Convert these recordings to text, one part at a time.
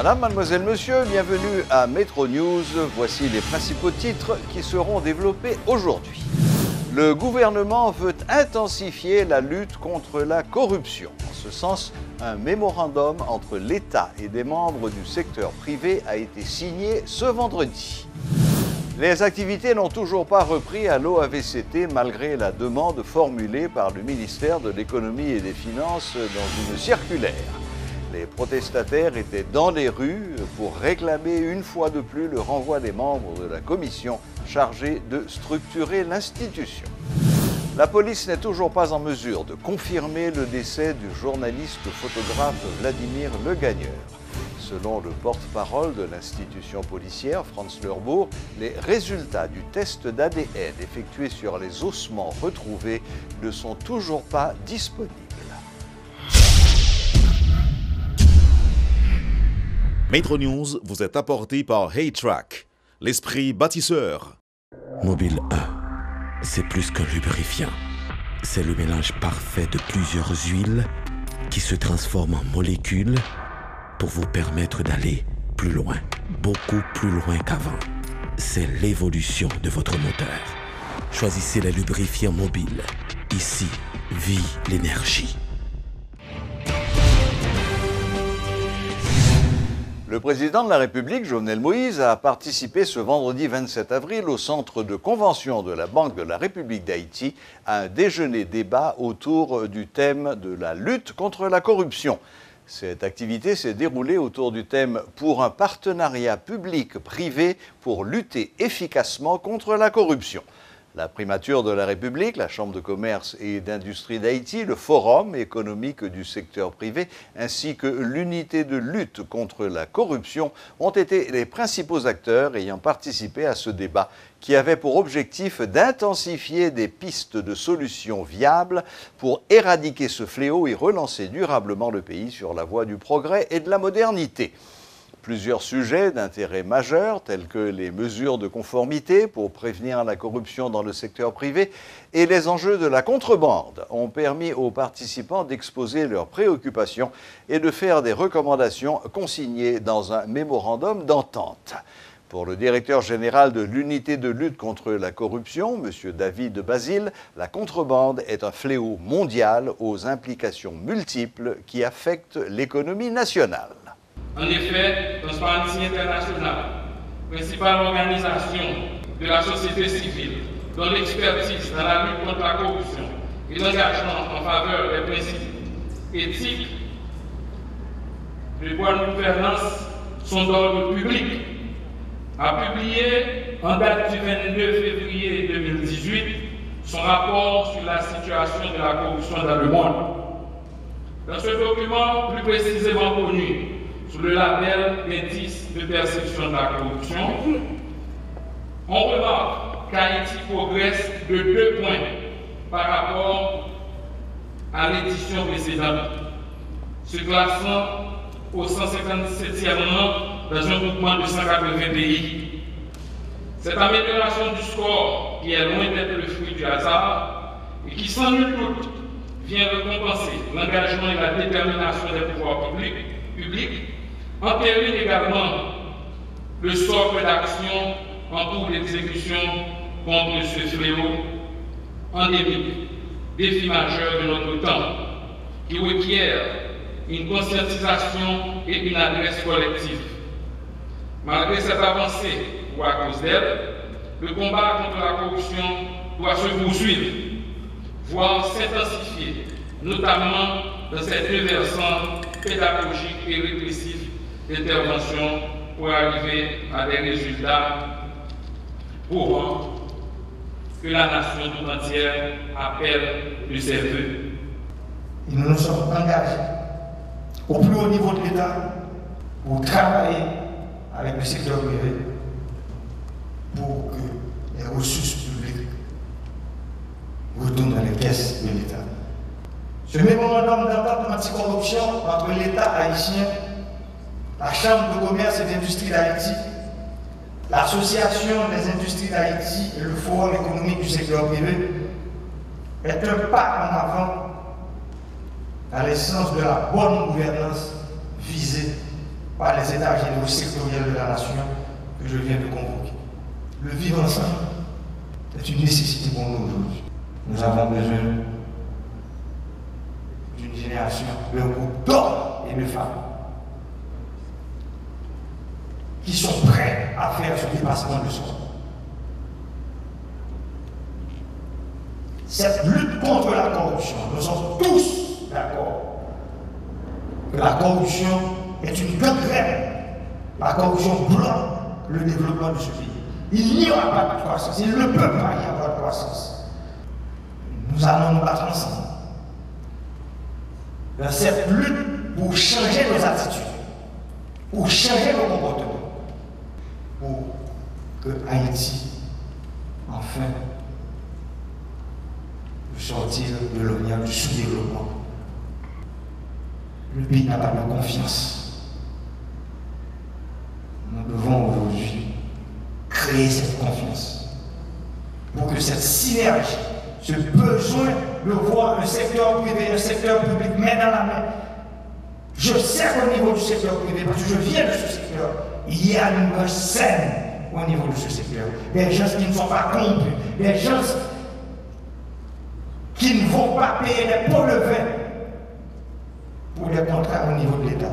Madame, mademoiselle, monsieur, bienvenue à Metro News. Voici les principaux titres qui seront développés aujourd'hui. Le gouvernement veut intensifier la lutte contre la corruption. En ce sens, un mémorandum entre l'État et des membres du secteur privé a été signé ce vendredi. Les activités n'ont toujours pas repris à l'OAVCT malgré la demande formulée par le ministère de l'Économie et des Finances dans une circulaire. Les protestataires étaient dans les rues pour réclamer une fois de plus le renvoi des membres de la commission chargée de structurer l'institution. La police n'est toujours pas en mesure de confirmer le décès du journaliste photographe Vladimir Legagneur. Selon le porte-parole de l'institution policière, Franz Lerbourg, les résultats du test d'ADN effectué sur les ossements retrouvés ne sont toujours pas disponibles. Metro News vous est apporté par Haytrack, l'esprit bâtisseur. Mobile 1, c'est plus qu'un lubrifiant. C'est le mélange parfait de plusieurs huiles qui se transforment en molécules pour vous permettre d'aller plus loin, beaucoup plus loin qu'avant. C'est l'évolution de votre moteur. Choisissez les lubrifiants mobiles. Ici, vit l'énergie. Le président de la République, Jovenel Moïse, a participé ce vendredi 27 avril au centre de convention de la Banque de la République d'Haïti à un déjeuner-débat autour du thème de la lutte contre la corruption. Cette activité s'est déroulée autour du thème « Pour un partenariat public-privé pour lutter efficacement contre la corruption ». La primature de la République, la Chambre de commerce et d'industrie d'Haïti, le Forum économique du secteur privé, ainsi que l'unité de lutte contre la corruption ont été les principaux acteurs ayant participé à ce débat qui avait pour objectif d'intensifier des pistes de solutions viables pour éradiquer ce fléau et relancer durablement le pays sur la voie du progrès et de la modernité. Plusieurs sujets d'intérêt majeur, tels que les mesures de conformité pour prévenir la corruption dans le secteur privé et les enjeux de la contrebande, ont permis aux participants d'exposer leurs préoccupations et de faire des recommandations consignées dans un mémorandum d'entente. Pour le directeur général de l'unité de lutte contre la corruption, M. David Basile, la contrebande est un fléau mondial aux implications multiples qui affectent l'économie nationale. En effet, Transparency International, principale organisation de la société civile, dont l'expertise dans la lutte contre la corruption et l'engagement en faveur des principes éthiques de bonne gouvernance sont d'ordre public, a publié en date du 22 février 2018 son rapport sur la situation de la corruption dans le monde. Dans ce document, plus précisément connu sous le label d'indice de perception de la corruption, on remarque qu'Haïti progresse de 2 points par rapport à l'édition précédente, se classant au 157e rang dans un groupement de 180 pays. Cette amélioration du score, qui est loin d'être le fruit du hasard, et qui sans nul doute vient récompenser l'engagement et la détermination des pouvoirs publics, entérine également le socle d'action en cours d'exécution contre ce fléau endémique, défi majeur de notre temps, qui requiert une conscientisation et une adresse collective. Malgré cette avancée, ou à cause d'elle, le combat contre la corruption doit se poursuivre, voire s'intensifier, notamment dans ces 2 versants pédagogiques et répressifs d'intervention pour arriver à des résultats prouvant que la nation tout entière appelle de ses vœux. Nous nous sommes engagés au plus haut niveau de l'État pour travailler avec le secteur privé pour que les ressources publiques retournent dans les caisses de l'État. Ce mémorandum d'entente anticorruption entre l'État haïtien, la Chambre de commerce et d'industrie d'Haïti, l'Association des industries d'Haïti et le Forum économique du secteur privé est un pas en avant à l'essence de la bonne gouvernance visée par les États généraux sectoriels de la nation que je viens de convoquer. Le vivre ensemble est une nécessité pour nous aujourd'hui. Nous avons besoin d'une génération, d'un groupe d'hommes et de femmes qui sont prêts à faire ce dépassement de soi. Cette lutte contre la corruption, nous sommes tous d'accord que la corruption est une gangrène. La corruption bloque le développement de ce pays. Il n'y aura pas de croissance, il ne peut pas y avoir de croissance. Nous allons nous battre ensemble dans cette lutte pour changer nos attitudes, pour changer nos comportements, pour que Haïti, enfin, puisse sortir de l'ornière du sous-développement. Le pays n'a pas de confiance. Nous devons aujourd'hui créer cette confiance pour que cette synergie, ce besoin de voir un secteur privé, un secteur public main dans la main. Je sais qu'au niveau du secteur privé, parce que je viens de ce secteur, il y a une branche saine au niveau de ce secteur. Des gens qui ne sont pas corrompus, des gens qui ne vont pas payer des pots de vin pour des contrats au niveau de l'État.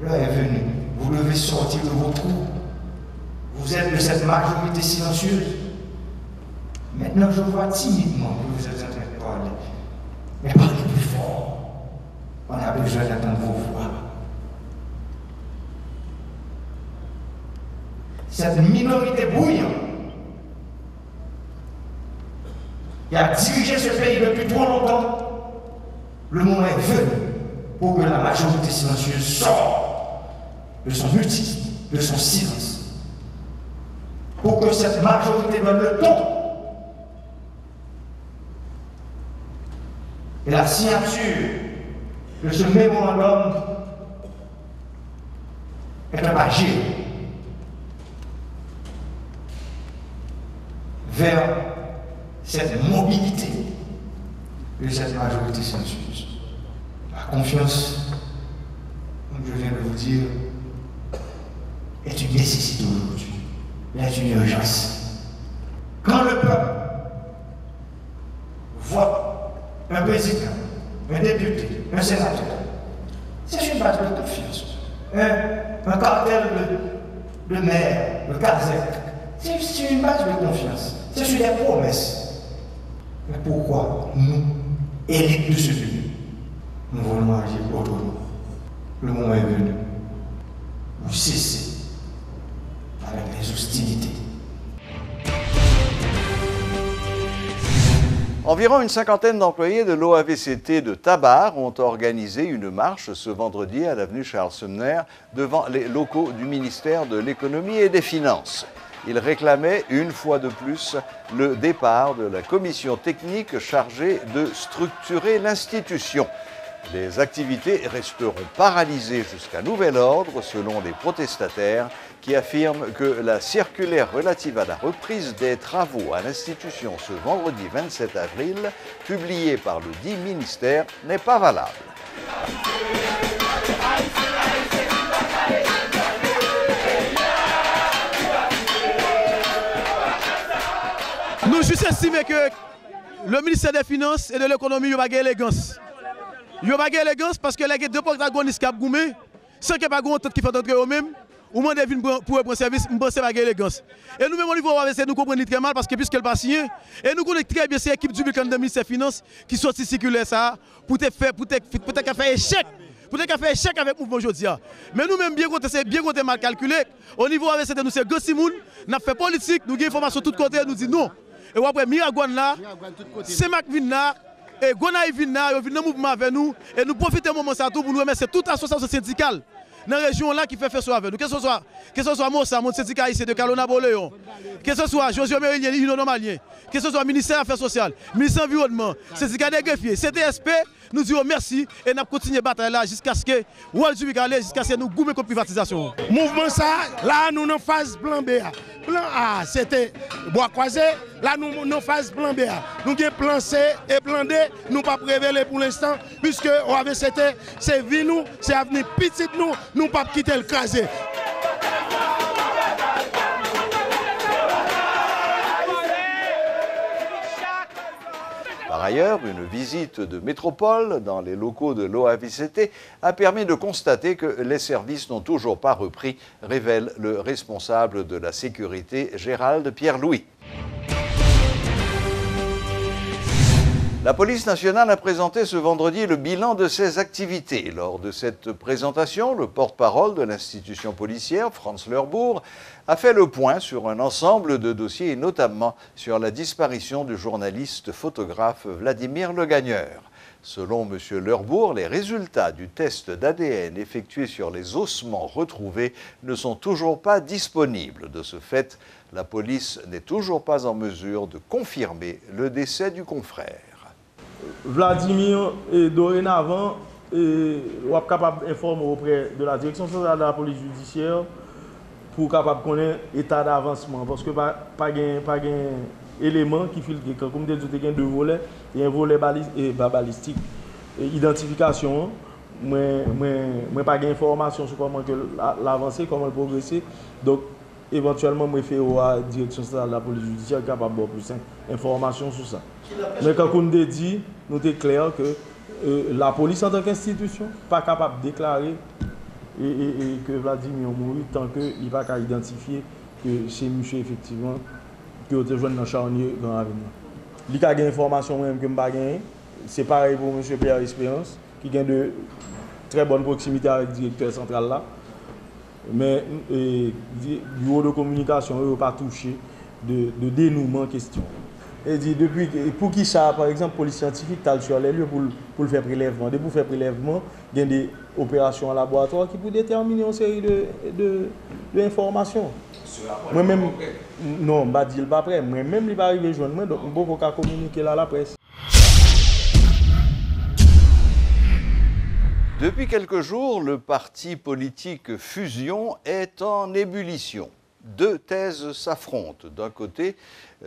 L'heure est venue. Vous devez sortir de vos trous. Vous êtes de cette majorité silencieuse. Maintenant, je vois timidement que vous êtes en train de parler. Mais parlez plus fort. On a besoin d'entendre vos voix. Cette minorité bouillante qui a dirigé ce pays depuis trop longtemps, le moment est venu pour que la majorité silencieuse sorte de son mutisme, de son silence. Pour que cette majorité donne le ton. Et la signature de ce mémorandum est un pas vers cette mobilité de cette majorité silencieuse. La confiance, comme je viens de vous dire, est une nécessité aujourd'hui. Elle est une urgence. Quand le peuple vote un président, un député, un sénateur, c'est une base de confiance. Un cartel de maire, de CASEC, c'est une base de confiance. C'est sur des promesses. Mais pourquoi nous, élites de ce pays, nous voulons agir autrement? Le moment est venu. Vous cessez avec les hostilités. Environ une cinquantaine d'employés de l'OAVCT de Tabar ont organisé une marche ce vendredi à l'avenue Charles-Sumner devant les locaux du ministère de l'Économie et des Finances. Ils réclamaient une fois de plus le départ de la commission technique chargée de structurer l'institution. Les activités resteront paralysées jusqu'à nouvel ordre selon les protestataires qui affirment que la circulaire relative à la reprise des travaux à l'institution ce vendredi 27 avril, publiée par le dit ministère, n'est pas valable. Nous juste estimons que le ministère des Finances et de l'Économie n'a pas élégance. Il n'y a pas d'élégance parce que les deux protagonistes qui ont goumé, sans qu'il n'y ait pas de qui fait entrer eux-mêmes, ou moins des pour prendre service, je pense que pas d'élégance. Et nous-mêmes au niveau de nous comprenons très mal parce que puisque le patient, et nous connaissons très bien cette équipe du bulletin de ministère des Finances qui sortit circulaire ça pour te faire échec. Pour te faire échec avec le mouvement aujourd'hui. Mais nous-mêmes, bien côté, c'est bien côté mal calculé. Au niveau avec nous, c'est Gossimoun, nous avons fait politique, nous avons information de tous côtés, nous disons non. Et après, Miragouane là, c'est Mac Vinna. Et Gonaï Vinna, ils viennent dans le mouvement avec nous et nous profitons du moment pour nous remercier toute association syndicale dans la région là qui fait faire avec nous. Que ce soit Mossa, mon syndicat ici de Kalona Boléon, que ce soit Josué Mérilien, Union Normalien, que ce soit le ministère des Affaires sociales, le ministère de l'Environnement, syndicat des greffiers, CTSP, nous disons merci et nous continuons la bataille là jusqu'à ce que Wall Street allait jusqu'à ce que nous goumons contre la privatisation. Mouvement ça, là nous sommes en phase plan B. Plan A, c'était Bois Croisé. là nous avons phase plan B. Nous avons plan C et plan D, nous pas révéler pour l'instant, puisque c'est vie nous, c'est avenir petit nous pas quitter le crasé. Par ailleurs, une visite de métropole dans les locaux de l'OAVCT a permis de constater que les services n'ont toujours pas repris, révèle le responsable de la sécurité, Gérald Pierre-Louis. La police nationale a présenté ce vendredi le bilan de ses activités. Lors de cette présentation, le porte-parole de l'institution policière, Franz Lerbourg, a fait le point sur un ensemble de dossiers et notamment sur la disparition du journaliste photographe Vladimir Le Gagneur. Selon M. Lerbourg, les résultats du test d'ADN effectué sur les ossements retrouvés ne sont toujours pas disponibles. De ce fait, la police n'est toujours pas en mesure de confirmer le décès du confrère. Vladimir est dorénavant capable d'informer auprès de la direction centrale de la police judiciaire pour capable connaître l'état d'avancement. Parce que pas de élément qui filtre. Comme je disais, il y a deux volets. Il y a un volet balistique et identification. Moi pas d'informations sur comment l'avancer, comment le progresser. Donc, éventuellement, je fais à la direction centrale de la police judiciaire capable de plus d'informations sur ça. Mais quand on a dit, nous sommes clairs que la police en tant qu'institution n'est pas capable de déclarer et que Vladimir mourut tant qu'il n'est pas qu'à identifier que c'est monsieur effectivement qui a été joint dans le charnier dans l'avenir. Il y a des informations même que je n'ai pas gagnées. C'est pareil pour monsieur Pierre Espérance qui a de très bonne proximité avec le directeur central là. Mais le bureau de communication n'a pas touché de dénouement en question. Et dit depuis pour qui ça, par exemple, police scientifique est sur les lieux pour faire prélèvement. Pour faire prélèvement, il y a des opérations en laboratoire qui peuvent déterminer une série d'informations. Moi-même, non, je ne vais pas après. Moi-même, il va arriver joindre moi, donc je ne peux pas communiquer là à la presse. Depuis quelques jours, le parti politique Fusion est en ébullition. Deux thèses s'affrontent. D'un côté,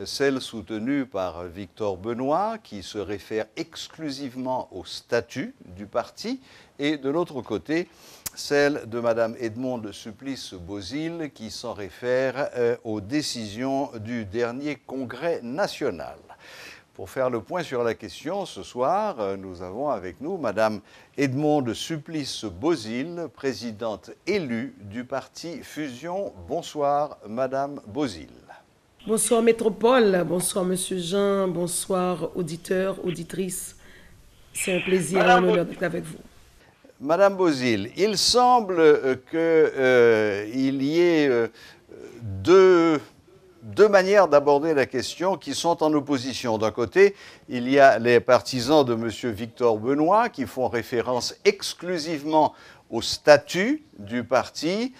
celle soutenue par Victor Benoît, qui se réfère exclusivement au statut du parti, et de l'autre côté, celle de Mme Edmonde Supplice-Bozil, qui s'en réfère aux décisions du dernier congrès national. Pour faire le point sur la question, ce soir, nous avons avec nous Mme Edmonde Supplice-Bozil, présidente élue du parti Fusion. Bonsoir, Mme Bozil. Bonsoir, Métropole. Bonsoir, Monsieur Jean. Bonsoir, auditeurs, auditrices. C'est un plaisir et un honneur d'être avec vous. Madame Bozil, il semble qu'il y ait deux manières d'aborder la question qui sont en opposition. D'un côté, il y a les partisans de M. Victor Benoît qui font référence exclusivement au statut du parti,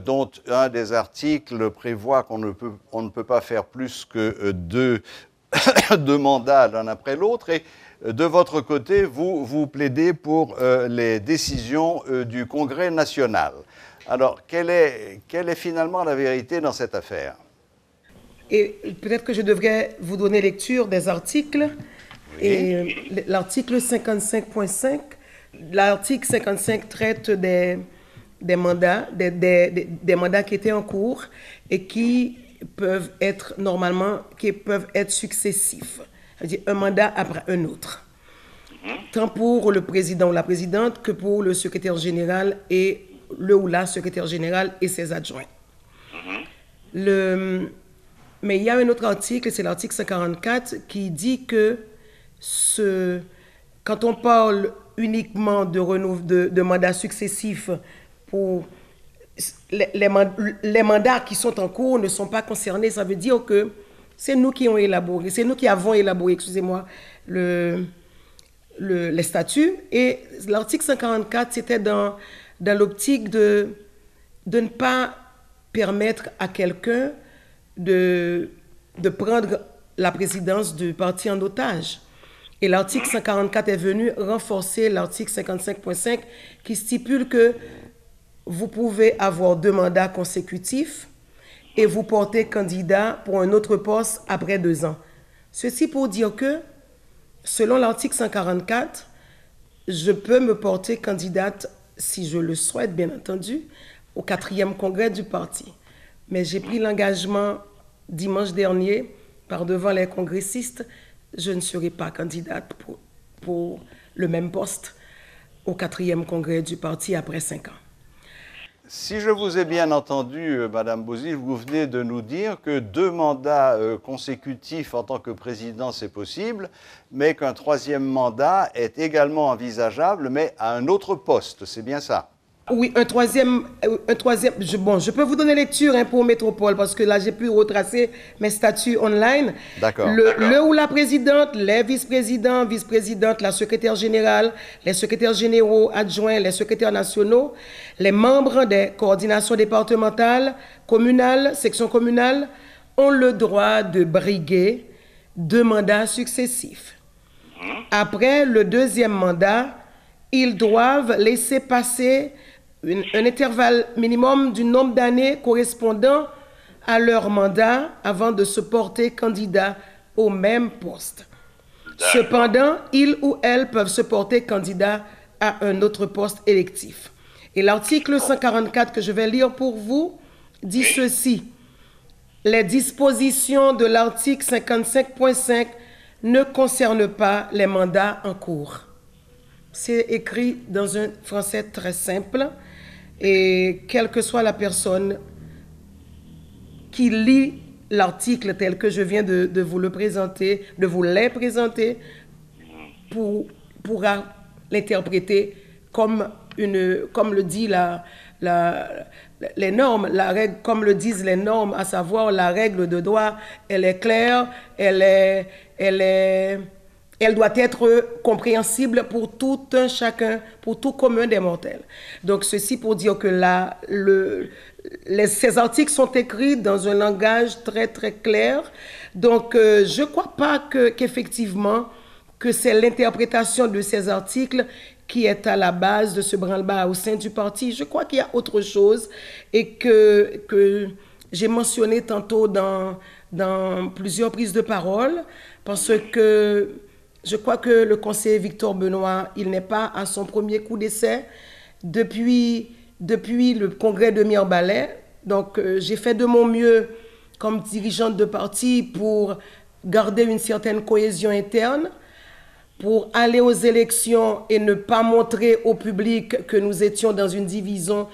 dont un des articles prévoit qu'on ne peut pas faire plus que deux mandats l'un après l'autre. Et de votre côté, vous plaidez pour les décisions du Congrès national. Alors, quelle est finalement la vérité dans cette affaire ? Et peut-être que je devrais vous donner lecture des articles. Oui. Et l'article 55.5, l'article 55 traite des mandats, des mandats qui étaient en cours et qui peuvent être successifs. C'est-à-dire un mandat après un autre. Tant pour le président ou la présidente que pour le secrétaire général et le ou la secrétaire général et ses adjoints. Mais il y a un autre article, c'est l'article 144, qui dit que quand on parle uniquement de mandats successifs, pour les mandats qui sont en cours ne sont pas concernés. Ça veut dire que c'est nous qui avons élaboré, excusez-moi, les statuts. Et l'article 144, c'était dans l'optique de ne pas permettre à quelqu'un de prendre la présidence du parti en otage. Et l'article 144 est venu renforcer l'article 55.5 qui stipule que vous pouvez avoir 2 mandats consécutifs et vous portez candidat pour un autre poste après 2 ans. Ceci pour dire que, selon l'article 144, je peux me porter candidate, si je le souhaite bien entendu, au 4e congrès du parti. Mais j'ai pris l'engagement dimanche dernier, par devant les congressistes, je ne serai pas candidate pour le même poste au 4e congrès du parti après 5 ans. Si je vous ai bien entendu, Madame Bouzid, vous venez de nous dire que 2 mandats consécutifs en tant que président, c'est possible, mais qu'un 3e mandat est également envisageable, mais à un autre poste. C'est bien ça? Oui, un troisième je peux vous donner lecture pour Métropole, parce que là, j'ai pu retracer mes statuts online. D'accord. Le ou la présidente, les vice-présidents, vice-présidentes, la secrétaire générale, les secrétaires généraux adjoints, les secrétaires nationaux, les membres des coordinations départementales, communales, sections communales, ont le droit de briguer 2 mandats successifs. Après le 2e mandat, ils doivent laisser passer un intervalle minimum du nombre d'années correspondant à leur mandat avant de se porter candidat au même poste. Cependant, ils ou elles peuvent se porter candidat à un autre poste électif. Et l'article 144 que je vais lire pour vous dit ceci. Les dispositions de l'article 55.5 ne concernent pas les mandats en cours. C'est écrit dans un français très simple et quelle que soit la personne qui lit l'article tel que je viens de vous le présenter, de vous les présenter, pourra l'interpréter comme le dit les normes, la règle, comme le disent les normes, à savoir la règle de droit, elle est claire, elle doit être compréhensible pour tout un chacun, pour tout commun des mortels. Donc, ceci pour dire que là, ces articles sont écrits dans un langage très, très clair. Donc, je ne crois pas qu'effectivement, que c'est l'interprétation de ces articles qui est à la base de ce branle-bas au sein du parti. Je crois qu'il y a autre chose et que j'ai mentionné tantôt dans plusieurs prises de parole, parce que je crois que le conseiller Victor Benoît, il n'est pas à son premier coup d'essai depuis le congrès de Mirbalais. Donc, j'ai fait de mon mieux comme dirigeante de parti pour garder une certaine cohésion interne, pour aller aux élections et ne pas montrer au public que nous étions dans une division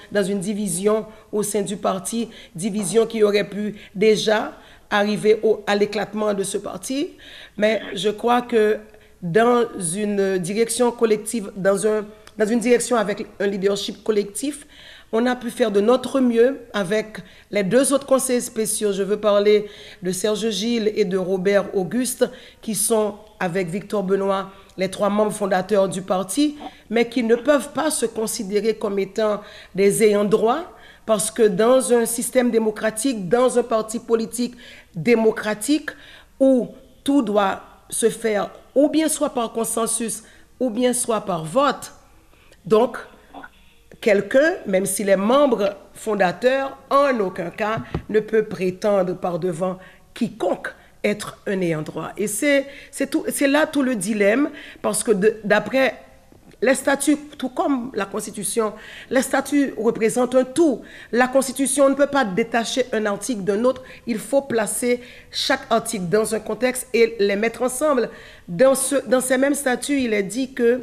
au sein du parti, division qui aurait pu déjà arriver à l'éclatement de ce parti. Mais je crois que dans une direction collective, dans une direction avec un leadership collectif, on a pu faire de notre mieux avec les 2 autres conseillers spéciaux. Je veux parler de Serge Gilles et de Robert Auguste, qui sont, avec Victor Benoît, les 3 membres fondateurs du parti, mais qui ne peuvent pas se considérer comme étant des ayants droit, parce que dans un système démocratique, dans un parti politique démocratique, où tout doit se faire ou bien soit par consensus, ou bien soit par vote, donc quelqu'un, même s'il est membre fondateur, en aucun cas ne peut prétendre par devant quiconque être un ayant droit. Et c'est là tout le dilemme, parce que d'après les statuts, tout comme la Constitution, les statuts représentent un tout. La Constitution ne peut pas détacher un article d'un autre. Il faut placer chaque article dans un contexte et les mettre ensemble. Dans ces mêmes statuts, il est dit que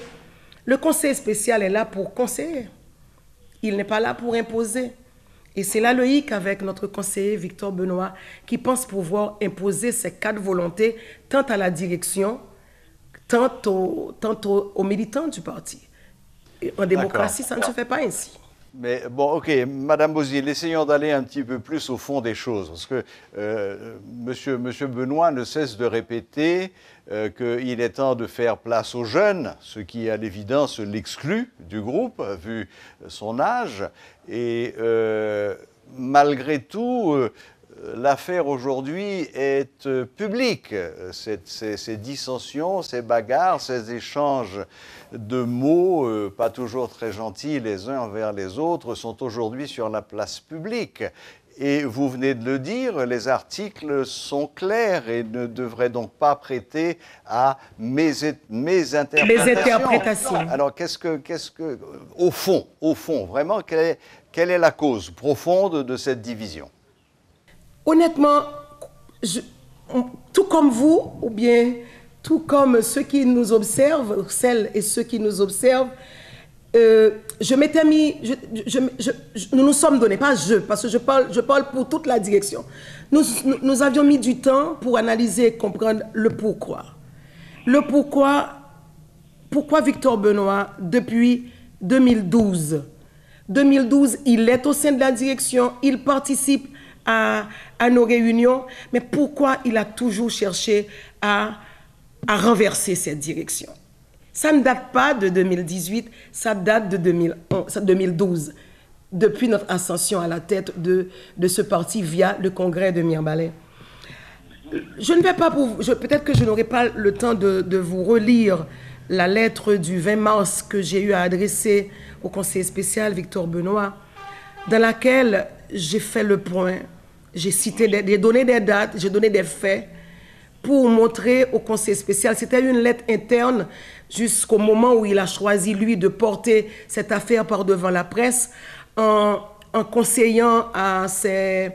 le conseil spécial est là pour conseiller. Il n'est pas là pour imposer. Et c'est là le hic avec notre conseiller Victor Benoît, qui pense pouvoir imposer ses 4 volontés, tant à la direction, tant aux militants du parti. Et en démocratie, ça ne se fait pas ainsi. Mais bon, ok, Madame Bouzid, essayons d'aller un petit peu plus au fond des choses, parce que Monsieur Benoît ne cesse de répéter qu'il est temps de faire place aux jeunes, ce qui à l'évidence l'exclut du groupe, vu son âge. Et malgré tout, l'affaire aujourd'hui est publique. Ces dissensions, ces bagarres, ces échanges de mots, pas toujours très gentils les uns envers les autres, sont aujourd'hui sur la place publique. Et vous venez de le dire, les articles sont clairs et ne devraient donc pas prêter à mes interprétations. Alors, au fond, vraiment, quelle est la cause profonde de cette division? Honnêtement, tout comme vous, ou bien tout comme ceux qui nous observent, celles et ceux qui nous observent, je m'étais mis, nous nous sommes donnés, pas je, parce que je parle pour toute la direction. Nous avions mis du temps pour analyser et comprendre le pourquoi. Le pourquoi Victor Benoît, depuis 2012, il est au sein de la direction, il participe à nos réunions, mais pourquoi il a toujours cherché à renverser cette direction? Ça ne date pas de 2018, ça date de 2012, depuis notre ascension à la tête de ce parti via le congrès de Mirbalais. Je ne vais pas, peut-être que je n'aurai pas le temps de vous relire la lettre du 20 mars que j'ai eu à adresser au conseiller spécial Victor Benoît, dans laquelle j'ai fait le point, j'ai donné des dates, j'ai donné des faits pour montrer au conseiller spécial. C'était une lettre interne jusqu'au moment où il a choisi, lui, de porter cette affaire par devant la presse en conseillant à ces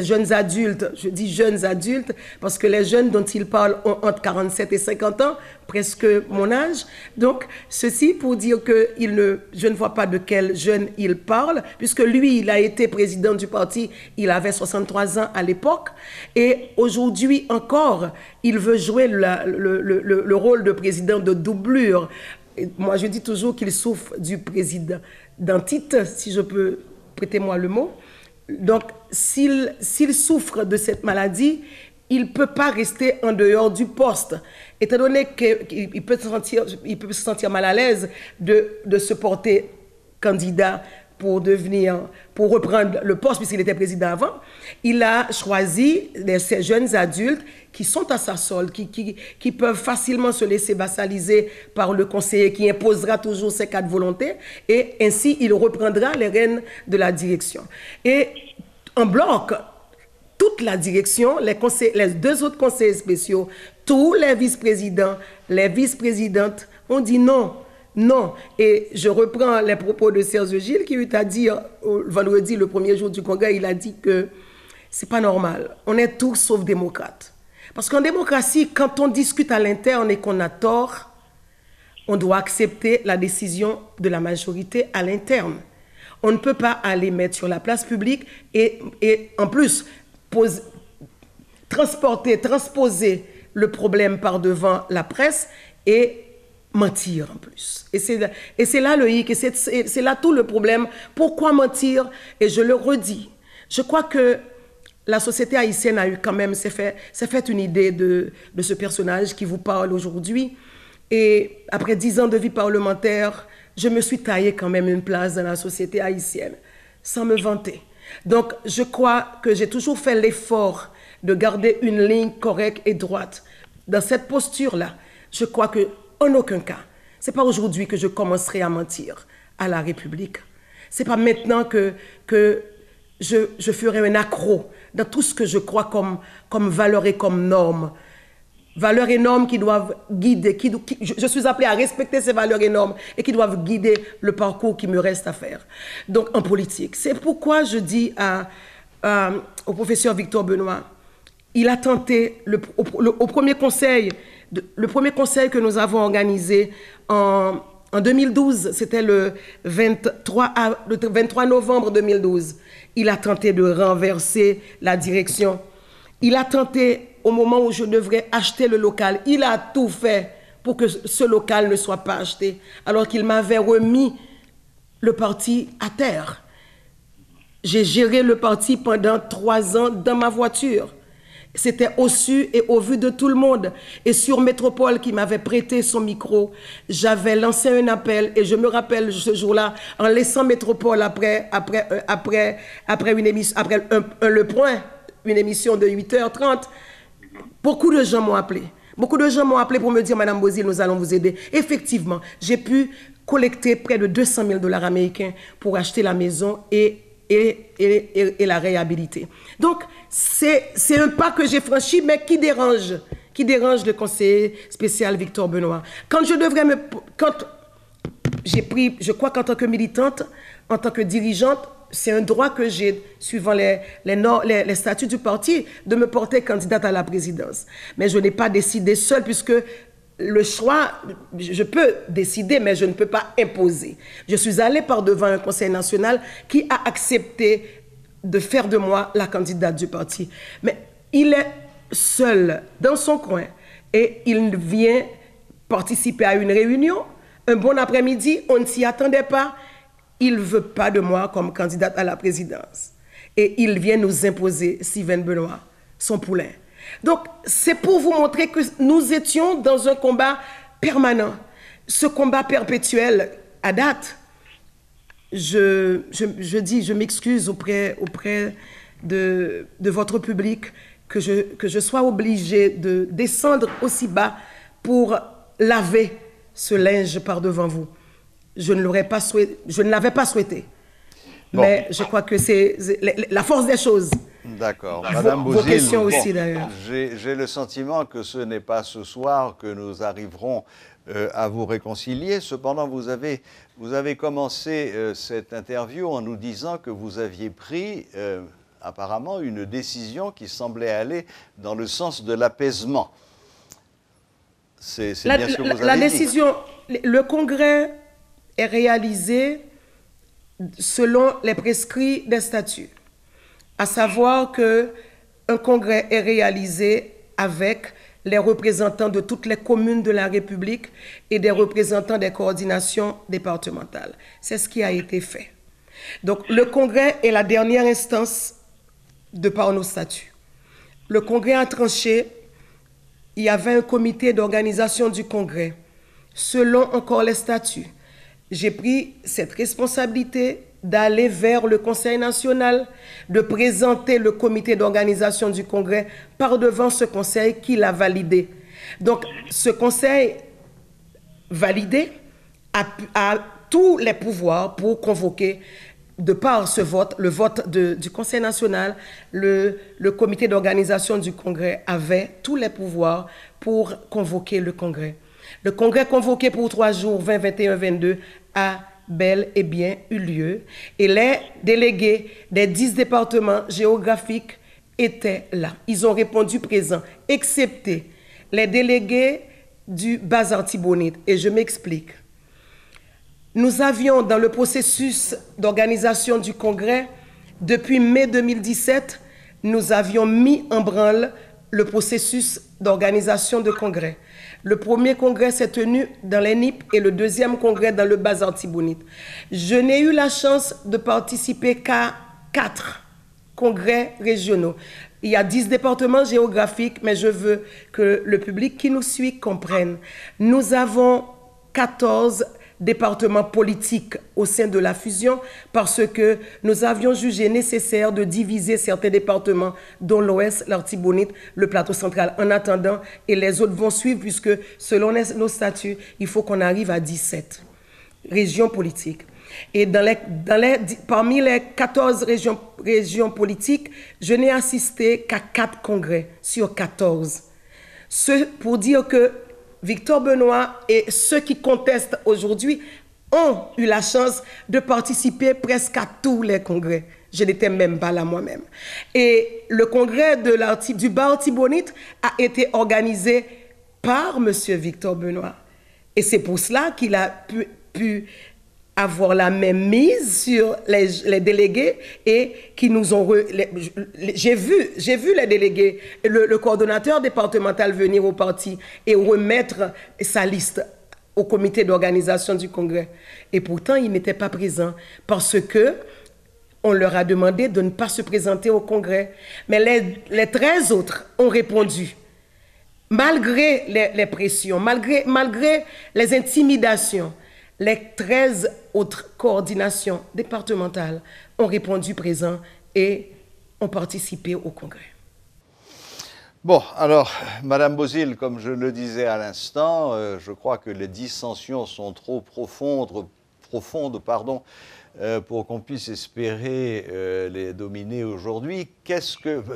jeunes adultes, je dis jeunes adultes, parce que les jeunes dont il parle ont entre 47 et 50 ans, presque mon âge. Donc, ceci pour dire que je ne vois pas de quel jeune il parle, puisque lui, il a été président du parti, il avait 63 ans à l'époque, et aujourd'hui encore, il veut jouer le rôle de président de doublure. Et moi, je dis toujours qu'il souffre du président dentite, si je peux prêter-moi le mot. Donc, s'il souffre de cette maladie, il ne peut pas rester en dehors du poste, étant donné qu'il peut se sentir mal à l'aise de se porter candidat pour reprendre le poste, puisqu'il était président avant. Il a choisi ces jeunes adultes qui sont à sa solde, qui peuvent facilement se laisser vassaliser par le conseiller qui imposera toujours ses quatre volontés, et ainsi il reprendra les rênes de la direction. Et en bloc, toute la direction, les deux autres conseillers spéciaux, tous les vice-présidents, les vice-présidentes ont dit non. Non. Et je reprends les propos de Serge Gilles qui eut à dire vendredi, le premier jour du congrès, il a dit que c'est pas normal. On est tous sauf démocrates. Parce qu'en démocratie, quand on discute à l'interne et qu'on a tort, on doit accepter la décision de la majorité à l'interne. On ne peut pas aller mettre sur la place publique et en plus transposer le problème par devant la presse et mentir en plus. Et c'est là le hic, et c'est là tout le problème. Pourquoi mentir? Et je le redis, je crois que la société haïtienne a eu quand même, s'est fait une idée de ce personnage qui vous parle aujourd'hui. Et après 10 ans de vie parlementaire, je me suis taillé quand même une place dans la société haïtienne, sans me vanter. Donc, je crois que j'ai toujours fait l'effort de garder une ligne correcte et droite. Dans cette posture-là, je crois que en aucun cas, ce n'est pas aujourd'hui que je commencerai à mentir à la République. Ce n'est pas maintenant que je ferai un accroc dans tout ce que je crois comme valeur et comme norme. Valeurs et normes qui doivent guider, je suis appelé à respecter ces valeurs et normes et qui doivent guider le parcours qui me reste à faire. Donc en politique, c'est pourquoi je dis au professeur Victor Benoît, il a tenté au premier conseil, le premier conseil que nous avons organisé en 2012, c'était le 23 novembre 2012. Il a tenté de renverser la direction. Il a tenté, au moment où je devrais acheter le local, il a tout fait pour que ce local ne soit pas acheté, alors qu'il m'avait remis le parti à terre. J'ai géré le parti pendant 3 ans dans ma voiture. C'était au su et au vu de tout le monde. Et sur Métropole qui m'avait prêté son micro, j'avais lancé un appel et je me rappelle ce jour-là, en laissant Métropole après une émission, après Le Point, une émission de 8h30, beaucoup de gens m'ont appelé. Beaucoup de gens m'ont appelé pour me dire, Madame Bozil, nous allons vous aider. Effectivement, j'ai pu collecter près de 200 000 $ américains pour acheter la maison et et la réhabiliter. Donc, c'est un pas que j'ai franchi, mais qui dérange le conseiller spécial Victor Benoît. Quand j'ai pris, je crois qu'en tant que militante, en tant que dirigeante, c'est un droit que j'ai, suivant les statuts du parti, de me porter candidate à la présidence. Mais je n'ai pas décidé seule, puisque le choix, je peux décider, mais je ne peux pas imposer. Je suis allée par devant un conseil national qui a accepté de faire de moi la candidate du parti. Mais il est seul dans son coin et il vient participer à une réunion. Un bon après-midi, on ne s'y attendait pas. Il ne veut pas de moi comme candidate à la présidence. Et il vient nous imposer Steven Benoît, son poulain. Donc, c'est pour vous montrer que nous étions dans un combat permanent. Ce combat perpétuel, à date, je m'excuse auprès de votre public que je sois obligée de descendre aussi bas pour laver ce linge par devant vous. Je ne l'avais pas souhaité. Bon. Mais je crois que c'est la force des choses. D'accord. Madame Bouzil, vos questions aussi d'ailleurs. J'ai le sentiment que ce n'est pas ce soir que nous arriverons à vous réconcilier. Cependant, vous avez commencé cette interview en nous disant que vous aviez pris apparemment une décision qui semblait aller dans le sens de l'apaisement. C'est bien ce que vous avez dit. La décision, le Congrès est réalisé selon les prescrits des statuts. À savoir qu'un congrès est réalisé avec les représentants de toutes les communes de la République et des représentants des coordinations départementales. C'est ce qui a été fait. Donc, le congrès est la dernière instance de par nos statuts. Le congrès a tranché, il y avait un comité d'organisation du congrès. Selon encore les statuts, j'ai pris cette responsabilité d'aller vers le Conseil national, de présenter le comité d'organisation du Congrès par devant ce Conseil qui l'a validé. Donc, ce Conseil validé a tous les pouvoirs pour convoquer, de par ce vote, le vote du Conseil national, le comité d'organisation du Congrès avait tous les pouvoirs pour convoquer le Congrès. Le Congrès convoqué pour 3 jours, 20, 21, 22, a bel et bien eu lieu et les délégués des 10 départements géographiques étaient là. Ils ont répondu présents, excepté les délégués du Bas-Artibonite. Et je m'explique. Nous avions dans le processus d'organisation du Congrès, depuis mai 2017, nous avions mis en branle le processus d'organisation de Congrès. Le premier congrès s'est tenu dans les NIP et le deuxième congrès dans le Bas-Artibonite. Je n'ai eu la chance de participer qu'à 4 congrès régionaux. Il y a 10 départements géographiques, mais je veux que le public qui nous suit comprenne. Nous avons 14 départements politiques au sein de la fusion parce que nous avions jugé nécessaire de diviser certains départements dont l'Ouest, l'Artibonite, le Plateau central en attendant et les autres vont suivre puisque selon nos statuts, il faut qu'on arrive à 17 régions politiques. Et parmi les 14 régions politiques, je n'ai assisté qu'à 4 congrès sur 14. Ce pour dire que Victor Benoît et ceux qui contestent aujourd'hui ont eu la chance de participer presque à tous les congrès. Je n'étais même pas là moi-même. Et le congrès du Bas-Artibonite a été organisé par M. Victor Benoît. Et c'est pour cela qu'il a pu avoir la même mise sur les délégués et qui nous ont... J'ai vu les délégués, le coordonnateur départemental venir au parti et remettre sa liste au comité d'organisation du Congrès. Et pourtant, il n'était pas présent parce que on leur a demandé de ne pas se présenter au Congrès. Mais les 13 autres ont répondu. Malgré les pressions, malgré les intimidations, les 13 autres coordinations départementales ont répondu présent et ont participé au Congrès. Bon, alors, Madame Bouzil, comme je le disais à l'instant, je crois que les dissensions sont trop profondes, pour qu'on puisse espérer les dominer aujourd'hui.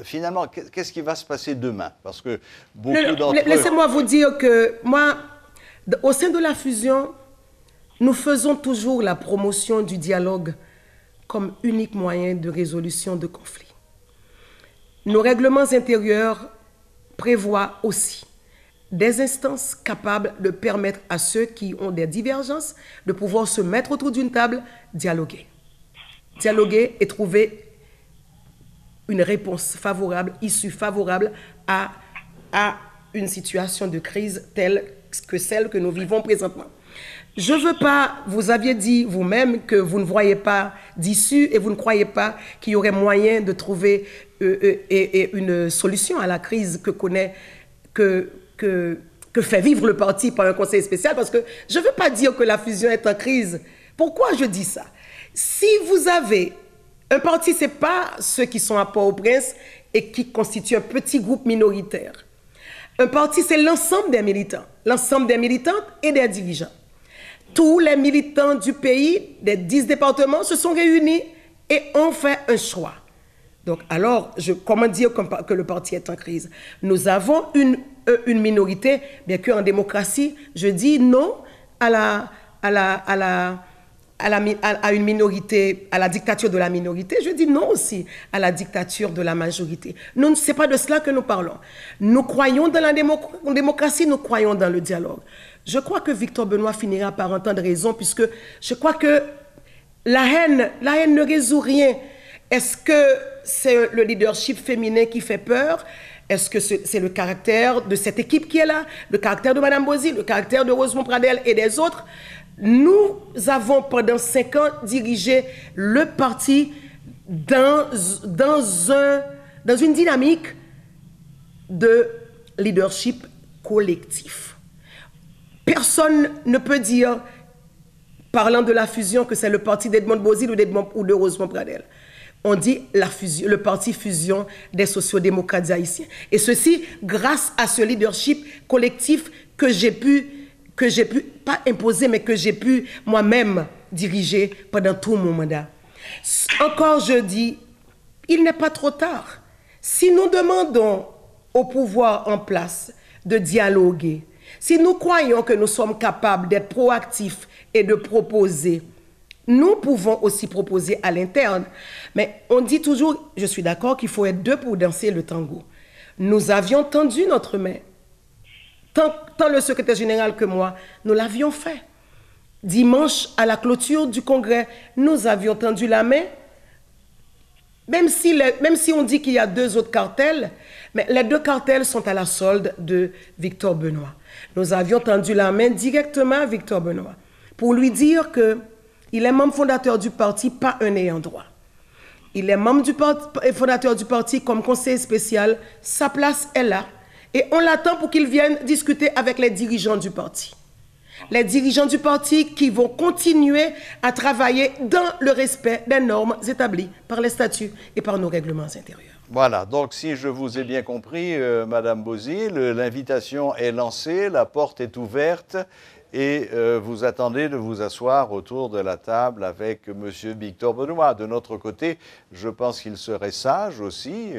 Finalement, qu'est-ce qui va se passer demain? Parce que beaucoup d'entre eux... Laissez-moi vous dire que moi, au sein de la fusion, nous faisons toujours la promotion du dialogue comme unique moyen de résolution de conflits. Nos règlements intérieurs prévoient aussi des instances capables de permettre à ceux qui ont des divergences de pouvoir se mettre autour d'une table, dialoguer. Dialoguer et trouver une réponse favorable, issue favorable à une situation de crise telle que celle que nous vivons présentement. Je ne veux pas, vous aviez dit vous-même que vous ne voyez pas d'issue et vous ne croyez pas qu'il y aurait moyen de trouver une solution à la crise que fait vivre le parti par un conseil spécial, parce que je ne veux pas dire que la fusion est en crise. Pourquoi je dis ça? Si vous avez un parti, ce n'est pas ceux qui sont à Port-au-Prince et qui constituent un petit groupe minoritaire. Un parti, c'est l'ensemble des militants et des dirigeants. Tous les militants du pays, des 10 départements, se sont réunis et ont fait un choix. Donc, alors, comment dire que le parti est en crise? Nous avons une minorité, bien qu'en démocratie, je dis non à une minorité, à la dictature de la minorité. Je dis non aussi à la dictature de la majorité. Ce n'est pas de cela que nous parlons. Nous croyons dans la démocratie, nous croyons dans le dialogue. Je crois que Victor Benoît finira par entendre raison, puisque je crois que la haine ne résout rien. Est-ce que c'est le leadership féminin qui fait peur? Est-ce que c'est le caractère de cette équipe qui est là, le caractère de Mme Bozy, le caractère de Rosemont Pradel et des autres? Nous avons pendant 5 ans dirigé le parti dans une dynamique de leadership collectif. Personne ne peut dire, parlant de la fusion, que c'est le parti d'Edmond Bozy ou de Rosemont Pradel. On dit le parti fusion des sociodémocrates haïtiens. Et ceci grâce à ce leadership collectif que j'ai pu, pas imposer, mais que j'ai pu moi-même diriger pendant tout mon mandat. Encore je dis, il n'est pas trop tard. Si nous demandons au pouvoir en place de dialoguer, si nous croyons que nous sommes capables d'être proactifs et de proposer, nous pouvons aussi proposer à l'interne. Mais on dit toujours, je suis d'accord qu'il faut être deux pour danser le tango. Nous avions tendu notre main. Tant le secrétaire général que moi, nous l'avions fait. Dimanche, à la clôture du congrès, nous avions tendu la main. Même si on dit qu'il y a 2 autres cartels, mais les 2 cartels sont à la solde de Victor Benoît. Nous avions tendu la main directement à Victor Benoît pour lui dire qu'il est membre fondateur du parti, pas un ayant droit. Il est membre fondateur du parti comme conseiller spécial. Sa place est là. Et on l'attend pour qu'il vienne discuter avec les dirigeants du parti. Les dirigeants du parti qui vont continuer à travailler dans le respect des normes établies par les statuts et par nos règlements intérieurs. Voilà, donc si je vous ai bien compris, Madame Bozy, l'invitation est lancée, la porte est ouverte et vous attendez de vous asseoir autour de la table avec M. Victor Benoît. De notre côté, je pense qu'il serait sage aussi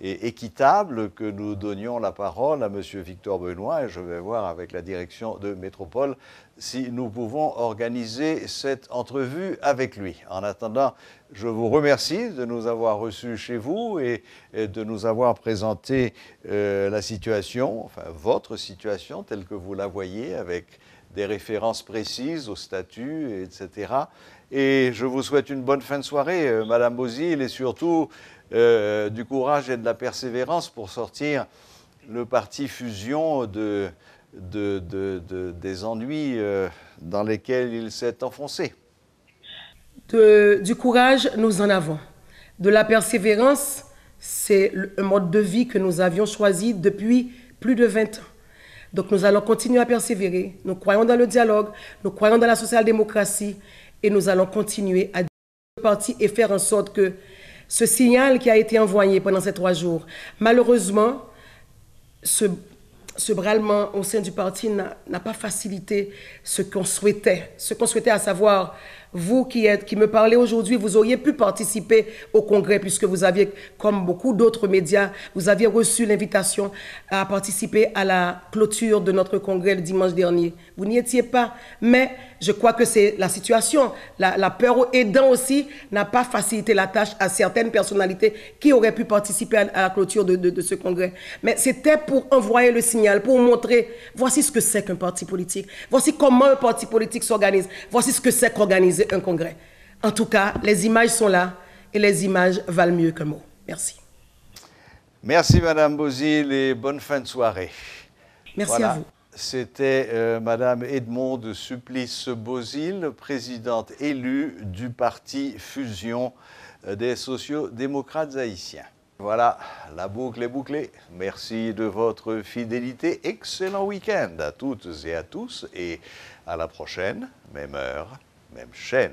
et équitable que nous donnions la parole à M. Victor Benoît, et je vais voir avec la direction de Métropole si nous pouvons organiser cette entrevue avec lui. En attendant, je vous remercie de nous avoir reçus chez vous et de nous avoir présenté la situation, enfin votre situation telle que vous la voyez, avec des références précises au statut, etc. Et je vous souhaite une bonne fin de soirée, Madame Bozy, et surtout du courage et de la persévérance pour sortir le parti fusion des ennuis dans lesquels il s'est enfoncé. Du courage, nous en avons. De la persévérance, c'est un mode de vie que nous avions choisi depuis plus de 20 ans. Donc nous allons continuer à persévérer. Nous croyons dans le dialogue, nous croyons dans la social-démocratie et nous allons continuer à diriger le parti et faire en sorte que ce signal qui a été envoyé pendant ces 3 jours, malheureusement, ce brûlement au sein du parti n'a pas facilité ce qu'on souhaitait, à savoir vous qui me parlez aujourd'hui, vous auriez pu participer au congrès puisque vous aviez, comme beaucoup d'autres médias, vous aviez reçu l'invitation à participer à la clôture de notre congrès le dimanche dernier. Vous n'y étiez pas, mais je crois que c'est la situation. La peur aidant aussi n'a pas facilité la tâche à certaines personnalités qui auraient pu participer à la clôture de ce congrès. Mais c'était pour envoyer le signal, pour montrer, voici ce que c'est qu'un parti politique, voici comment un parti politique s'organise, voici ce que c'est qu'organiser un congrès. En tout cas, les images sont là et les images valent mieux qu'un mot. Merci. Merci Madame Bozil et bonne fin de soirée. Merci à vous. C'était Madame Edmonde Supplice-Bozil, présidente élue du parti Fusion des sociaux-démocrates haïtiens. Voilà, la boucle est bouclée. Merci de votre fidélité. Excellent week-end à toutes et à tous et à la prochaine, même heure, même chaîne.